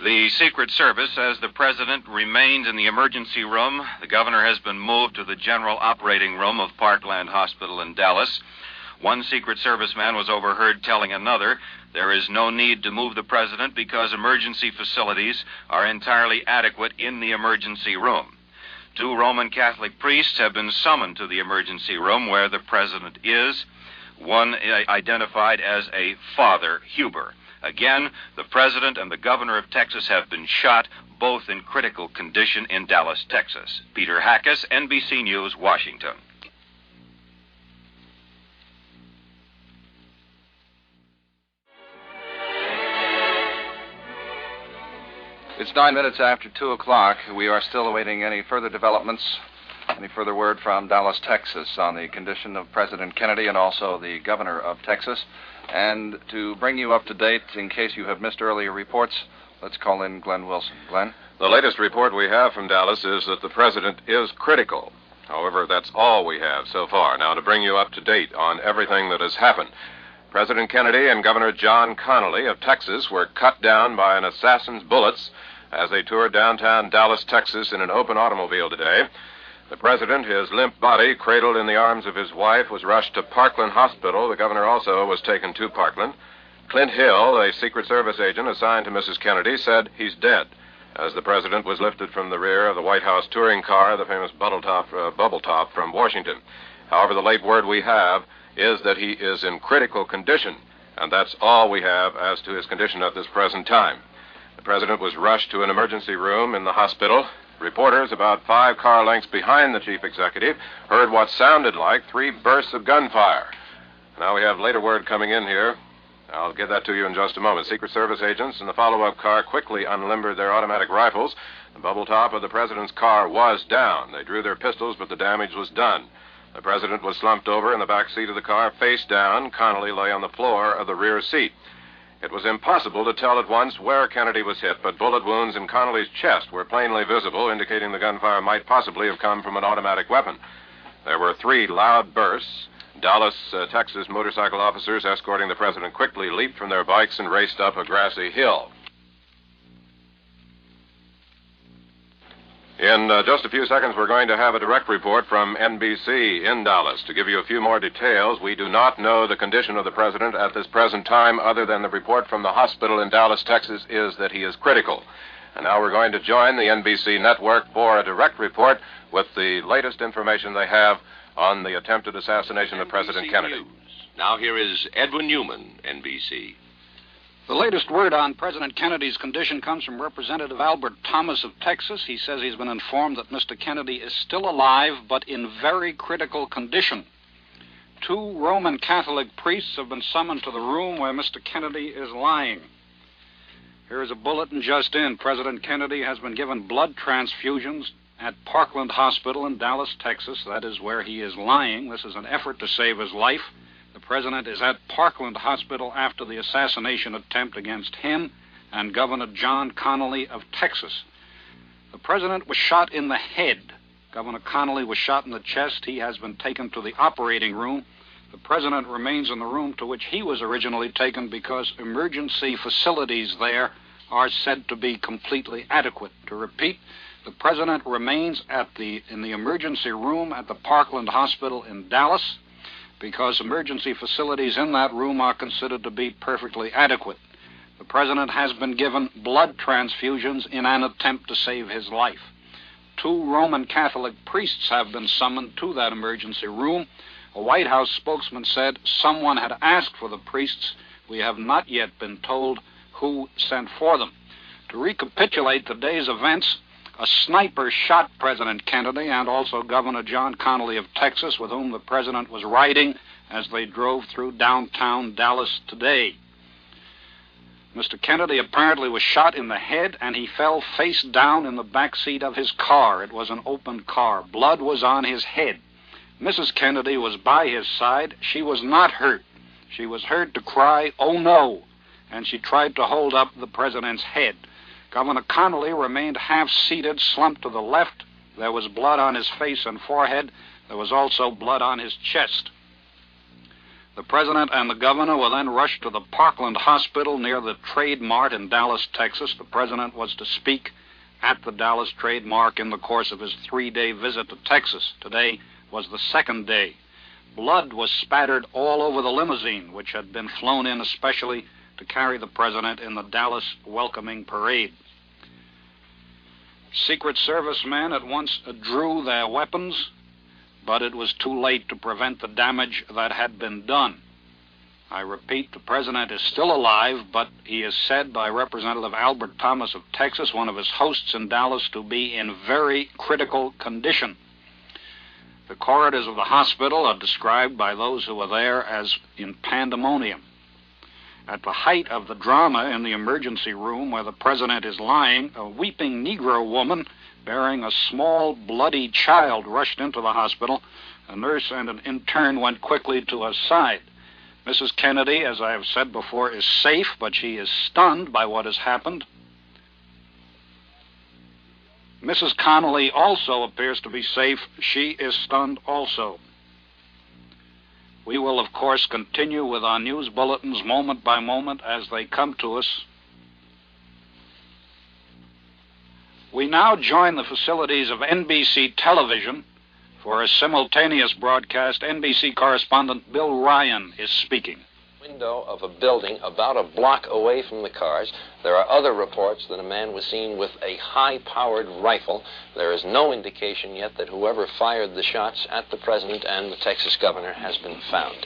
The Secret Service says the president remains in the emergency room. The governor has been moved to the general operating room of Parkland Hospital in Dallas. One Secret Service man was overheard telling another there is no need to move the president because emergency facilities are entirely adequate in the emergency room. 2 Roman Catholic priests have been summoned to the emergency room where the president is. One identified as a Father Huber. Again, the president and the governor of Texas have been shot, both in critical condition in Dallas, Texas. Peter Jfk'S, NBC News, Washington. It's 9 minutes after 2 o'clock. We are still awaiting any further developments, any further word from Dallas, Texas on the condition of President Kennedy and also the governor of Texas. And to bring you up to date, in case you have missed earlier reports, let's call in Glenn Wilson. Glenn? The latest report we have from Dallas is that the president is critical. However, that's all we have so far. Now, to bring you up to date on everything that has happened. President Kennedy and Governor John Connally of Texas were cut down by an assassin's bullets as they toured downtown Dallas, Texas in an open automobile today. The president, his limp body cradled in the arms of his wife, was rushed to Parkland Hospital. The governor also was taken to Parkland. Clint Hill, a Secret Service agent assigned to Mrs. Kennedy, said he's dead as the president was lifted from the rear of the White House touring car, the famous bubble top from Washington. However, the late word we have is that he is in critical condition, and that's all we have as to his condition at this present time. The president was rushed to an emergency room in the hospital. Reporters about 5 car lengths behind the chief executive heard what sounded like 3 bursts of gunfire. Now we have later word coming in here. I'll get that to you in just a moment. Secret Service agents in the follow-up car quickly unlimbered their automatic rifles. The bubble top of the president's car was down. They drew their pistols, but the damage was done. The president was slumped over in the back seat of the car, face down. Connally lay on the floor of the rear seat. It was impossible to tell at once where Kennedy was hit, but bullet wounds in Connally's chest were plainly visible, indicating the gunfire might possibly have come from an automatic weapon. There were 3 loud bursts. Dallas, Texas motorcycle officers escorting the president quickly leaped from their bikes and raced up a grassy hill. In just a few seconds, we're going to have a direct report from NBC in Dallas. To give you a few more details, we do not know the condition of the president at this present time, other than the report from the hospital in Dallas, Texas, is that he is critical. And now we're going to join the NBC network for a direct report with the latest information they have on the attempted assassination of President Kennedy. News. Now here is Edwin Newman, NBC. The latest word on President Kennedy's condition comes from Representative Albert Thomas of Texas. He says he's been informed that Mr. Kennedy is still alive, but in very critical condition. 2 Roman Catholic priests have been summoned to the room where Mr. Kennedy is lying. Here is a bulletin just in. President Kennedy has been given blood transfusions at Parkland Hospital in Dallas, Texas. That is where he is lying. This is an effort to save his life. The president is at Parkland Hospital after the assassination attempt against him and Governor John Connally of Texas. The president was shot in the head. Governor Connally was shot in the chest. He has been taken to the operating room. The president remains in the room to which he was originally taken because emergency facilities there are said to be completely adequate. To repeat, the president remains in the emergency room at the Parkland Hospital in Dallas because emergency facilities in that room are considered to be perfectly adequate. The president has been given blood transfusions in an attempt to save his life. 2 Roman Catholic priests have been summoned to that emergency room. A White House spokesman said someone had asked for the priests. We have not yet been told who sent for them. To recapitulate today's events, a sniper shot President Kennedy and also Governor John Connally of Texas, with whom the president was riding as they drove through downtown Dallas today. Mr. Kennedy apparently was shot in the head, and he fell face down in the back seat of his car. It was an open car. Blood was on his head. Mrs. Kennedy was by his side. She was not hurt. She was heard to cry, "Oh, no," and she tried to hold up the president's head. Governor Connally remained half-seated, slumped to the left. There was blood on his face and forehead. There was also blood on his chest. The president and the governor were then rushed to the Parkland Hospital near the Trade Mart in Dallas, Texas. The president was to speak at the Dallas Trade Mart in the course of his 3-day visit to Texas. Today was the second day. Blood was spattered all over the limousine, which had been flown in especially to carry the president in the Dallas welcoming parade. Secret Service men at once drew their weapons, but it was too late to prevent the damage that had been done. I repeat, the president is still alive, but he is said by Representative Albert Thomas of Texas, one of his hosts in Dallas, to be in very critical condition. The corridors of the hospital are described by those who were there as in pandemonium. At the height of the drama in the emergency room where the president is lying, a weeping Negro woman bearing a small, bloody child rushed into the hospital. A nurse and an intern went quickly to her side. Mrs. Kennedy, as I have said before, is safe, but she is stunned by what has happened. Mrs. Connally also appears to be safe. She is stunned also. We will, of course, continue with our news bulletins moment by moment as they come to us. We now join the facilities of NBC television for a simultaneous broadcast. NBC correspondent Bill Ryan is speaking. Window of a building about a block away from the cars. There are other reports that a man was seen with a high-powered rifle. There is no indication yet that whoever fired the shots at the president and the Texas governor has been found.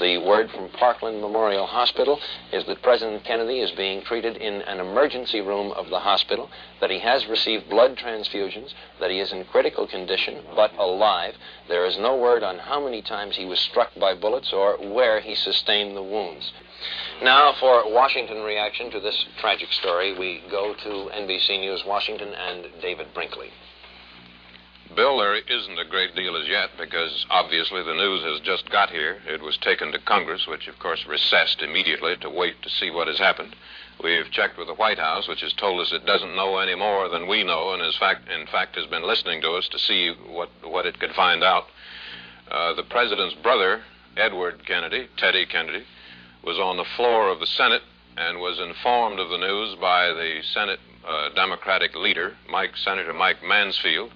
The word from Parkland Memorial Hospital is that President Kennedy is being treated in an emergency room of the hospital, that he has received blood transfusions, that he is in critical condition but alive. There is no word on how many times he was struck by bullets or where he sustained the wounds. Now, for Washington reaction to this tragic story, we go to NBC News Washington and David Brinkley. Bill, there isn't a great deal as yet because obviously the news has just got here. It was taken to Congress, which of course recessed immediately to wait to see what has happened. We've checked with the White House, which has told us it doesn't know any more than we know, and in fact has been listening to us to see what it could find out. The president's brother, Edward Kennedy, Teddy Kennedy, was on the floor of the Senate and was informed of the news by the Senate Democratic leader, Senator Mike Mansfield.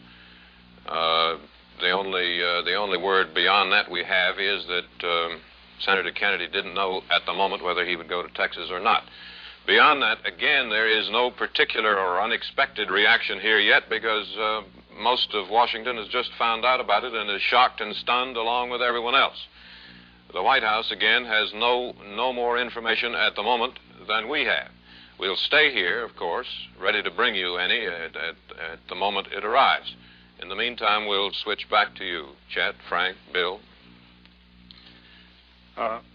The only word beyond that we have is that Senator Kennedy didn't know at the moment whether he would go to Texas or not. Beyond that, again, there is no particular or unexpected reaction here yet because most of Washington has just found out about it and is shocked and stunned along with everyone else. The White House, again, has no more information at the moment than we have. We'll stay here, of course, ready to bring you any at the moment it arrives. In the meantime, we'll switch back to you, Chet, Frank, Bill.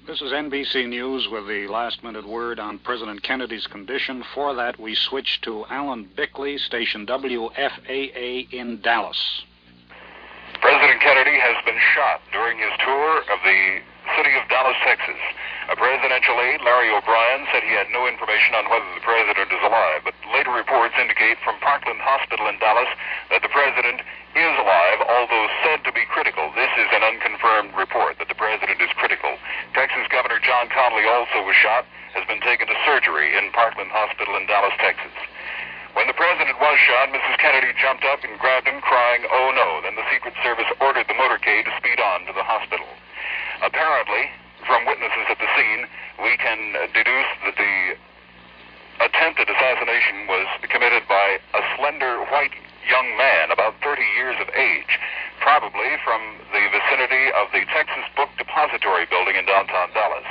This is NBC News with the last-minute word on President Kennedy's condition. For that, we switch to Alan Bickley, station WFAA in Dallas. President Kennedy has been shot during his tour of the city of Dallas, Texas. A presidential aide, Larry O'Brien, said he had no information on whether the president is alive, but later reports indicate from Parkland Hospital in Dallas that the president is alive, although said to be critical. This is an unconfirmed report that the president is critical. Texas Governor John Connally also was shot, has been taken to surgery in Parkland Hospital in Dallas, Texas. When the president was shot, Mrs. Kennedy jumped up and grabbed him, crying, "Oh no." Then the Secret Service ordered the motorcade to speed on to the hospital. Apparently, from witnesses at the scene, we can deduce that the attempted assassination was committed by a slender, white young man, about 30 years of age, probably from the vicinity of the Texas Book Depository building in downtown Dallas.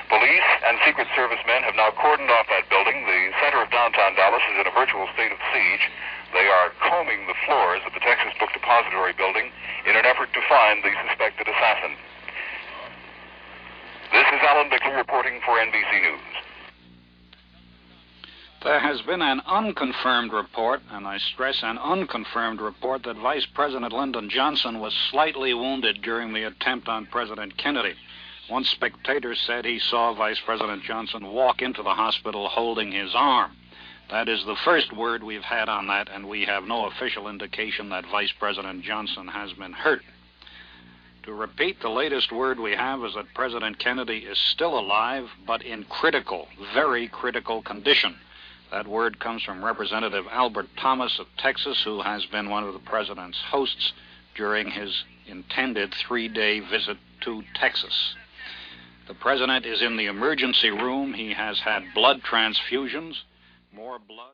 Police and Secret Service men have now cordoned off that building. The center of downtown Dallas is in a virtual state of siege. They are combing the floors of the Texas Book Depository building in an effort to find the suspected assassin. This is Alan Bickley reporting for NBC News. There has been an unconfirmed report, and I stress an unconfirmed report, that Vice President Lyndon Johnson was slightly wounded during the attempt on President Kennedy. One spectator said he saw Vice President Johnson walk into the hospital holding his arm. That is the first word we've had on that, and we have no official indication that Vice President Johnson has been hurt. To repeat, the latest word we have is that President Kennedy is still alive, but in critical, very critical condition. That word comes from Representative Albert Thomas of Texas, who has been one of the president's hosts during his intended 3-day visit to Texas. The president is in the emergency room. He has had blood transfusions, more blood.